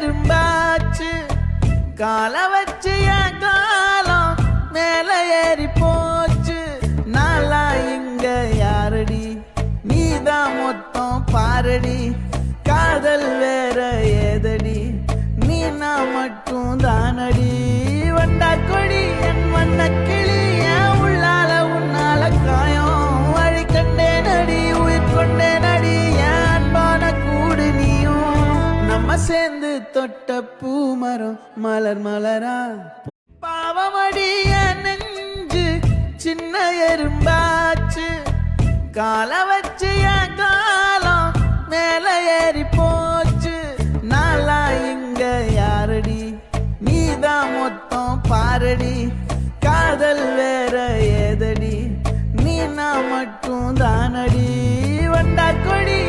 எறும்பாச்சு கால வச்சு என் காலம் மேல ஏறி போச்சு. நாளா இங்க யாரடி நீதான் மொத்தம் பாரடி. காதல் வேற ஏதடி நீ நான் மட்டும் தானடி. வண்டா கொடி என் வண்ண கிளி என் உள்ளால உன்னால காயம் வழி கண்டே நடி உயிர் கொண்டே நடி. என் அன்பான கூடு நீயும் நம்ம சேர்ந்து தொட்ட பூமரம் மலர் மலரா. பாவமடி என் நெஞ்சு சின்ன எறும்பாச்சு கால வச்சு என் காலம்